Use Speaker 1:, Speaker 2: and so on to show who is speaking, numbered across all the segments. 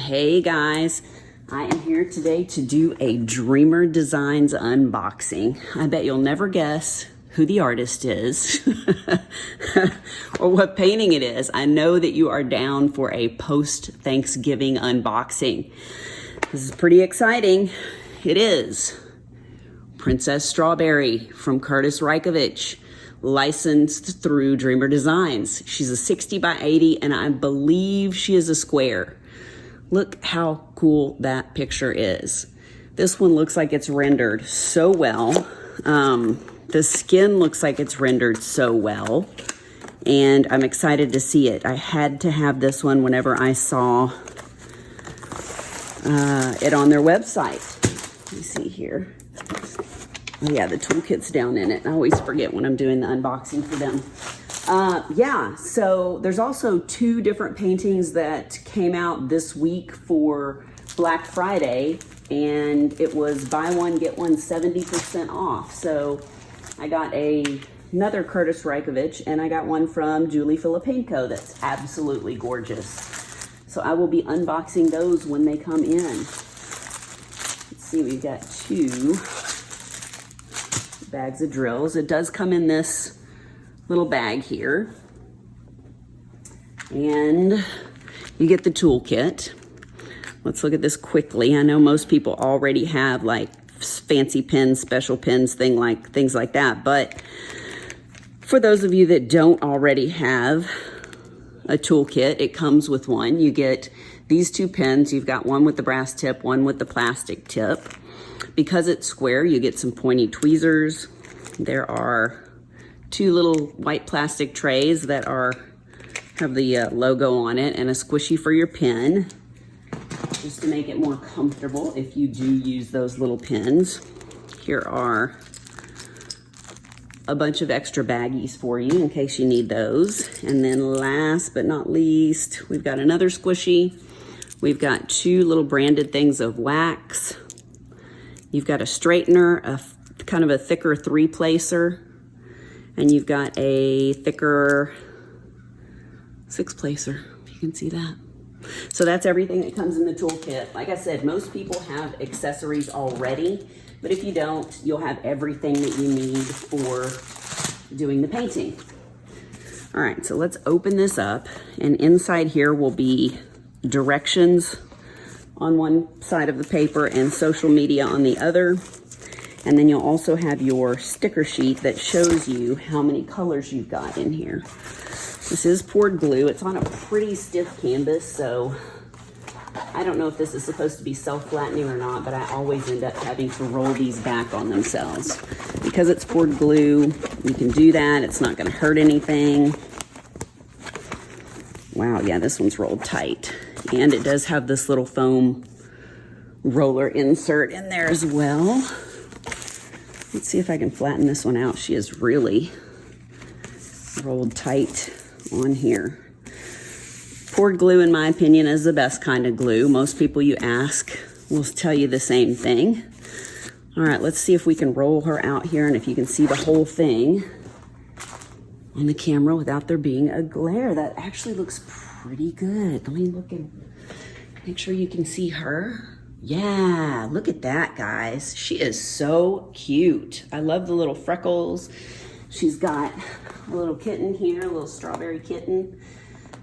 Speaker 1: Hey guys, I am here today to do a Dreamer Designs unboxing. I bet you'll never guess who the artist is or what painting it is. I know that you are down for a post-Thanksgiving unboxing. This is pretty exciting. It is Princess Strawberry from Curtis Reikovich, licensed through Dreamer Designs. She's a 60 by 80 and I believe she is a square. Look how cool that picture is. This one looks like it's rendered so well. The skin looks like it's rendered so well. And I'm excited to see it. I had to have this one whenever I saw it on their website. Let me see here. Oh yeah, the toolkit's down in it. I always forget when I'm doing the unboxing for them. Yeah, so there's also two different paintings that came out this week for Black Friday, and it was buy one, get one 70% off. So I got another Curtis Reikovich, and I got one from Julie Filipenko that's absolutely gorgeous. So I will be unboxing those when they come in. Let's see, we've got two bags of drills. It does come in this little bag here, and you get the toolkit. Let's look at this quickly. I know most people already have like fancy pens, special pens, things like that, but for those of you that don't already have a toolkit, it comes with one. You get these two pens. You've got one with the brass tip, one with the plastic tip. Because it's square, you get some pointy tweezers. There are two little white plastic trays that have the logo on it, and a squishy for your pen, just to make it more comfortable if you do use those little pens. Here are a bunch of extra baggies for you in case you need those. And then last but not least, we've got another squishy. We've got two little branded things of wax. You've got a straightener, kind of a thicker 3-placer, and you've got a thicker 6-placer, if you can see that. So that's everything that comes in the toolkit. Like I said, most people have accessories already, but if you don't, you'll have everything that you need for doing the painting. All right, so let's open this up, and inside here will be directions on one side of the paper and social media on the other. And then you'll also have your sticker sheet that shows you how many colors you've got in here. This is poured glue. It's on a pretty stiff canvas, so I don't know if this is supposed to be self-flattening or not, but I always end up having to roll these back on themselves. Because it's poured glue, you can do that. It's not gonna hurt anything. Wow, yeah, this one's rolled tight. And it does have this little foam roller insert in there as well. Let's see if I can flatten this one out. She is really rolled tight on here. Poured glue, in my opinion, is the best kind of glue. Most people you ask will tell you the same thing. All right, let's see if we can roll her out here and if you can see the whole thing on the camera without there being a glare. That actually looks pretty good. Let me look and make sure you can see her. Yeah, look at that, guys. She is so cute. I love the little freckles. She's got a little kitten here, a little strawberry kitten.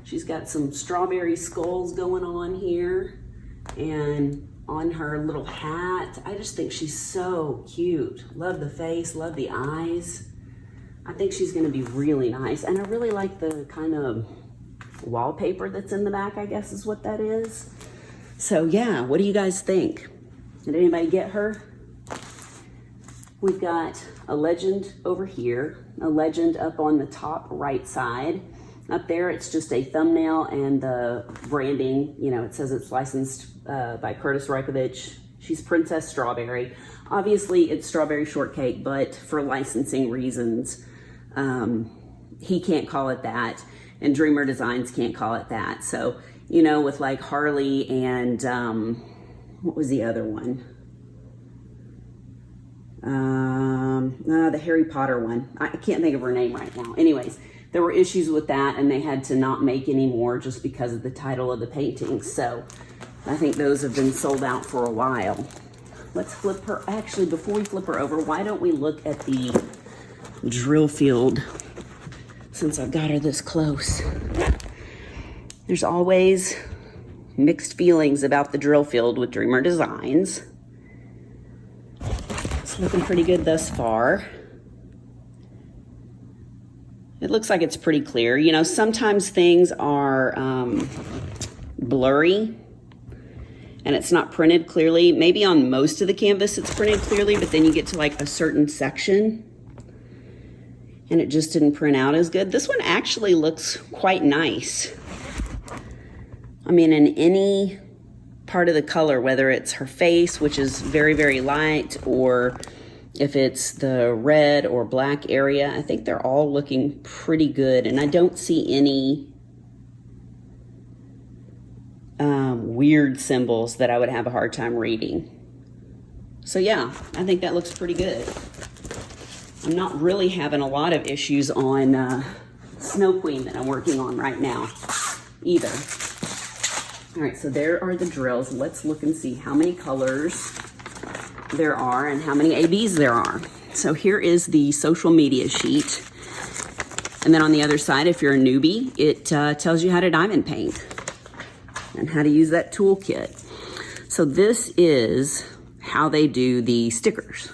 Speaker 1: She's got some strawberry skulls going on here, and on her little hat. I just think she's so cute. Love the face, love the eyes. I think she's gonna be really nice. And I really like the kind of wallpaper that's in the back, I guess is what that is. So yeah, what do you guys think? Did anybody get her? We've got a legend over here, a legend up on the top right side. Up there, it's just a thumbnail and the branding. You know, it says it's licensed by Curtis Reikovich. She's Princess Strawberry. Obviously, it's strawberry shortcake, but for licensing reasons, he can't call it that, and Dreamer Designs can't call it that. So, you know, with like Harley and what was the other one? The Harry Potter one. I can't think of her name right now. Anyways, there were issues with that, and they had to not make any more just because of the title of the painting. So I think those have been sold out for a while. Let's flip her. Actually, before we flip her over, why don't we look at the drill field since I've got her this close? There's always mixed feelings about the drill field with Dreamer Designs. It's looking pretty good thus far. It looks like it's pretty clear. You know, sometimes things are blurry and it's not printed clearly. Maybe on most of the canvas it's printed clearly, but then you get to like a certain section and it just didn't print out as good. This one actually looks quite nice. I mean, in any part of the color, whether it's her face, which is very, very light, or if it's the red or black area, I think they're all looking pretty good. And I don't see any weird symbols that I would have a hard time reading. So yeah, I think that looks pretty good. I'm not really having a lot of issues on Snow Queen that I'm working on right now either. All right, so there are the drills. Let's look and see how many colors there are and how many ABs there are. So here is the social media sheet. And then on the other side, if you're a newbie, it tells you how to diamond paint and how to use that toolkit. So this is how they do the stickers.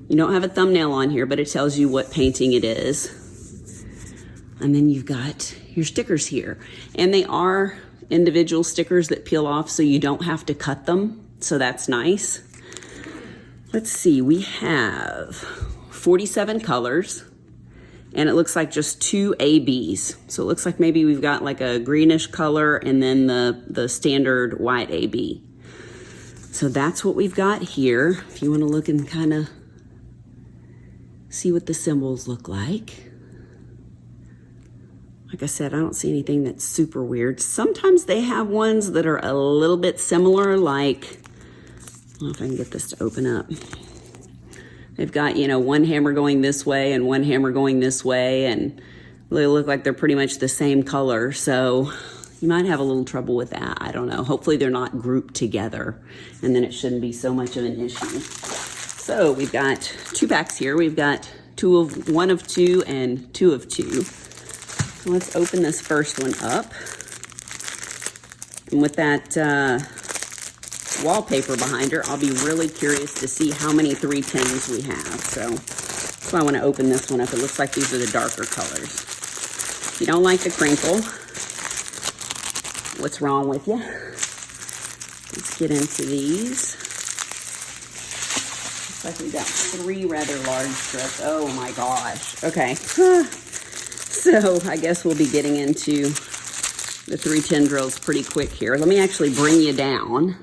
Speaker 1: You don't have a thumbnail on here, but it tells you what painting it is. And then you've got your stickers here. And they are individual stickers that peel off so you don't have to cut them. So that's nice. Let's see, we have 47 colors and it looks like just 2 ABs. So it looks like maybe we've got like a greenish color and then the standard white AB. So that's what we've got here. If you want to look and kind of see what the symbols look like. Like I said, I don't see anything that's super weird. Sometimes they have ones that are a little bit similar, like, I don't know if I can get this to open up. They've got, you know, one hammer going this way and one hammer going this way, and they look like they're pretty much the same color. So you might have a little trouble with that. I don't know. Hopefully they're not grouped together, and then it shouldn't be so much of an issue. So we've got 2 packs here. We've got 1 of 2 and 2 of 2. So let's open this first one up. And with that wallpaper behind her, I'll be really curious to see how many 310s we have. So that's why I want to open this one up. It looks like these are the darker colors. If you don't like the crinkle, what's wrong with you? Let's get into these. Looks like we've got 3 rather large strips. Oh my gosh. Okay. So I guess we'll be getting into the 310 drills pretty quick here. Let me actually bring you down.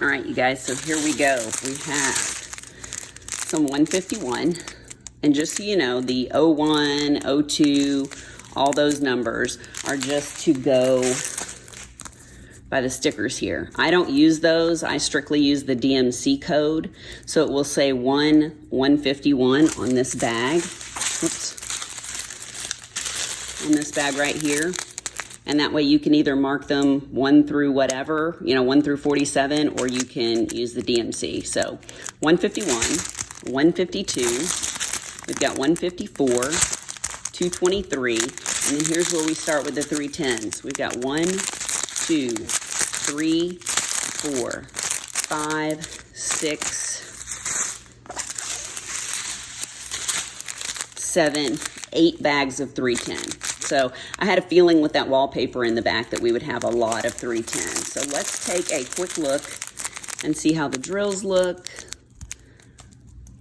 Speaker 1: All right, you guys, so here we go. We have some 151. And just so you know, the 01, 02, all those numbers are just to go by the stickers here. I don't use those. I strictly use the DMC code. So it will say 151 on this bag. Oops. On this bag right here. And that way you can either mark them 1 through whatever, you know, 1 through 47, or you can use the DMC. So 151, 152, we've got 154, 223, and then here's where we start with the 310s. We've got 1, 2, 3, 4, 5, 6, 7, 8 bags of 310. So I had a feeling with that wallpaper in the back that we would have a lot of 310s. So let's take a quick look and see how the drills look.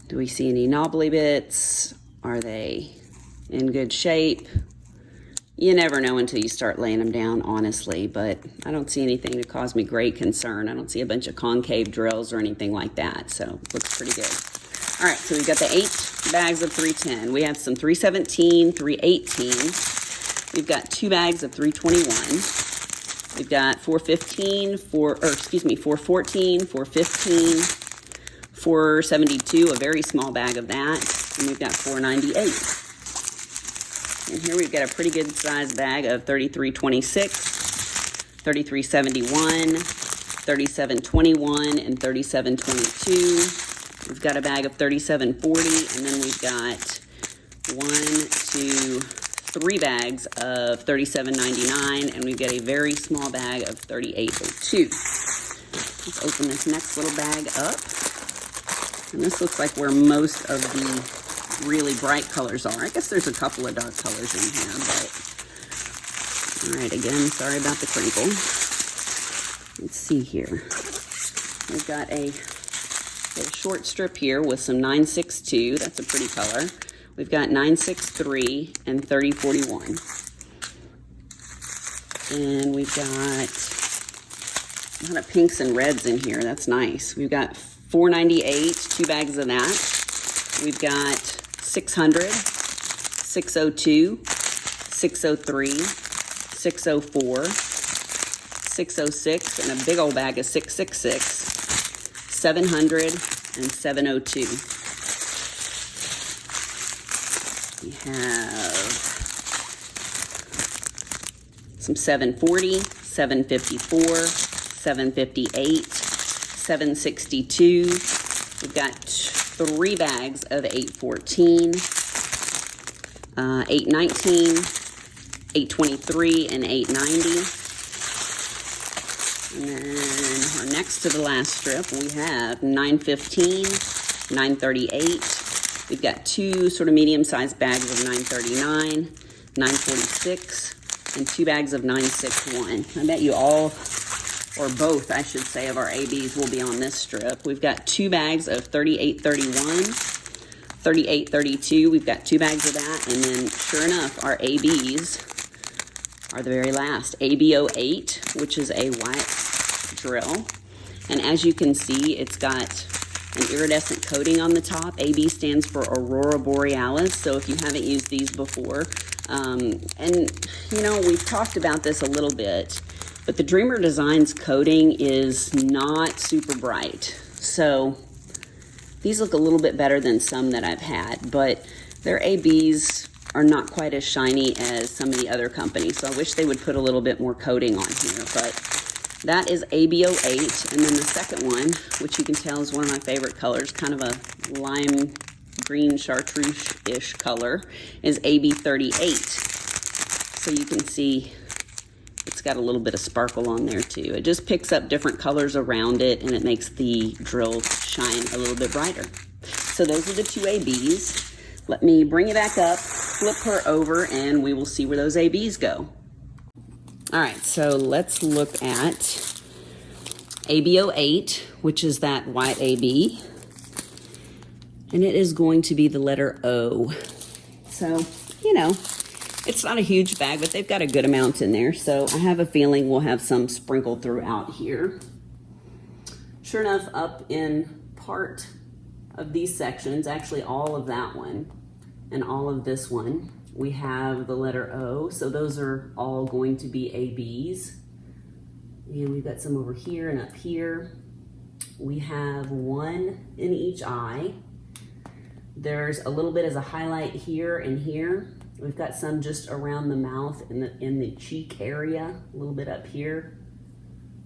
Speaker 1: Do we see any knobbly bits? Are they in good shape? You never know until you start laying them down, honestly, but I don't see anything to cause me great concern. I don't see a bunch of concave drills or anything like that, so it looks pretty good. All right, so we've got the 8 bags of 310. We have some 317, 318. We've got 2 bags of 321. We've got 414, 415, 472, a very small bag of that. And we've got 498. And here we've got a pretty good size bag of 3326, 3371, 3721, and 3722. We've got a bag of 3740, and then we've got 3 bags of 37.99, and we've got a very small bag of 38.02. Let's open this next little bag up. And this looks like where most of the really bright colors are. I guess there's a couple of dark colors in here, but all right, again, sorry about the crinkle. Let's see here. We've got a little short strip here with some 962. That's a pretty color. We've got 963 and 3041. And we've got a lot of pinks and reds in here. That's nice. We've got 498, 2 bags of that. We've got 600, 602, 603, 604, 606, and a big old bag of 666, 700, and 702. We have some 740, 754, 758, 762. We've got 3 bags of 814, 819, 823, and 890. And then our next to the last strip, we have 915, 938. We've got 2 sort of medium-sized bags of 939, 946, and 2 bags of 961. I bet you all, or both, I should say, of our ABs will be on this strip. We've got 2 bags of 3831, 3832. We've got 2 bags of that, and then sure enough, our ABs are the very last. AB08, which is a white drill, and as you can see, it's got an iridescent coating on the top. AB stands for Aurora Borealis, so if you haven't used these before, and you know, we've talked about this a little bit, but the Dreamer Designs coating is not super bright. So these look a little bit better than some that I've had, but their ABs are not quite as shiny as some of the other companies. So I wish they would put a little bit more coating on here, but that is AB08. And then the second one, which you can tell is one of my favorite colors, kind of a lime green chartreuse-ish color, is AB38. So you can see it's got a little bit of sparkle on there too. It just picks up different colors around it, and it makes the drill shine a little bit brighter. So those are the 2 ABs. Let me bring it back up, flip her over, and we will see where those ABs go. All right, so let's look at AB08, which is that white AB. And it is going to be the letter O. So, you know, it's not a huge bag, but they've got a good amount in there. So I have a feeling we'll have some sprinkled throughout here. Sure enough, up in part of these sections, actually all of that one and all of this one, we have the letter O. So those are all going to be ABs. And we've got some over here and up here. We have 1 in each eye. There's a little bit as a highlight here and here. We've got some just around the mouth in the cheek area, a little bit up here.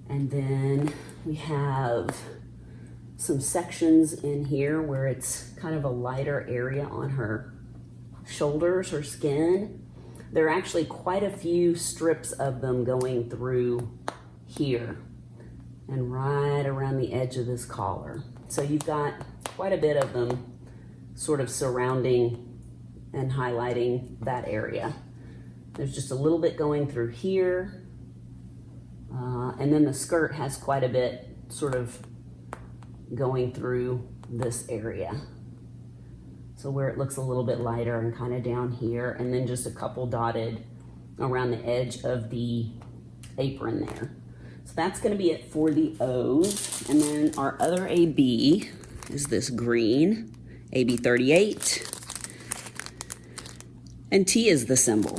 Speaker 1: And then we have some sections in here where it's kind of a lighter area on her shoulders, her skin. There are actually quite a few strips of them going through here and right around the edge of this collar. So you've got quite a bit of them sort of surrounding and highlighting that area. There's just a little bit going through here. And then the skirt has quite a bit sort of going through this area. So where it looks a little bit lighter and kind of down here, and then just a couple dotted around the edge of the apron there. So that's gonna be it for the O's. And then our other AB is this green, AB38. And T is the symbol.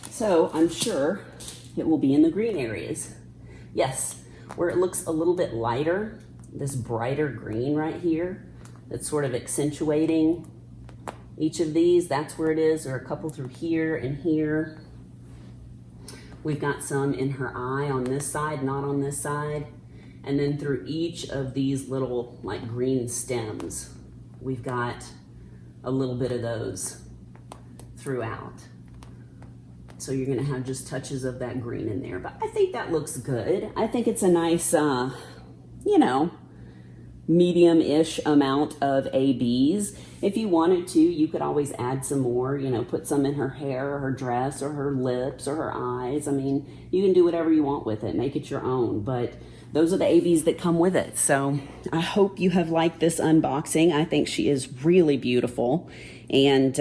Speaker 1: So I'm sure it will be in the green areas. Yes, where it looks a little bit lighter, this brighter green right here, that's sort of accentuating each of these, that's where it is. There are a couple through here and here. We've got some in her eye on this side, not on this side. And then through each of these little like green stems, we've got a little bit of those throughout. So you're gonna have just touches of that green in there, but I think that looks good. I think it's a nice, you know, medium-ish amount of ABs. If you wanted to, you could always add some more, you know, put some in her hair or her dress or her lips or her eyes. I mean, you can do whatever you want with it, make it your own, but those are the ABs that come with it. So I hope you have liked this unboxing. I think she is really beautiful. And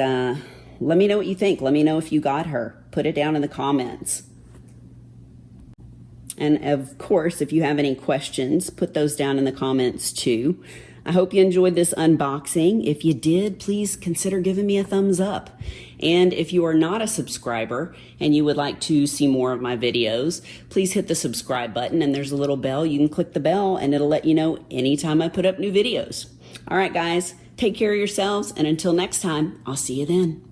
Speaker 1: let me know what you think. Let me know if you got her. Put it down in the comments. And of course, if you have any questions, put those down in the comments too. I hope you enjoyed this unboxing. If you did, please consider giving me a thumbs up. And if you are not a subscriber and you would like to see more of my videos, please hit the subscribe button and there's a little bell. You can click the bell and it'll let you know anytime I put up new videos. All right, guys, take care of yourselves. And until next time, I'll see you then.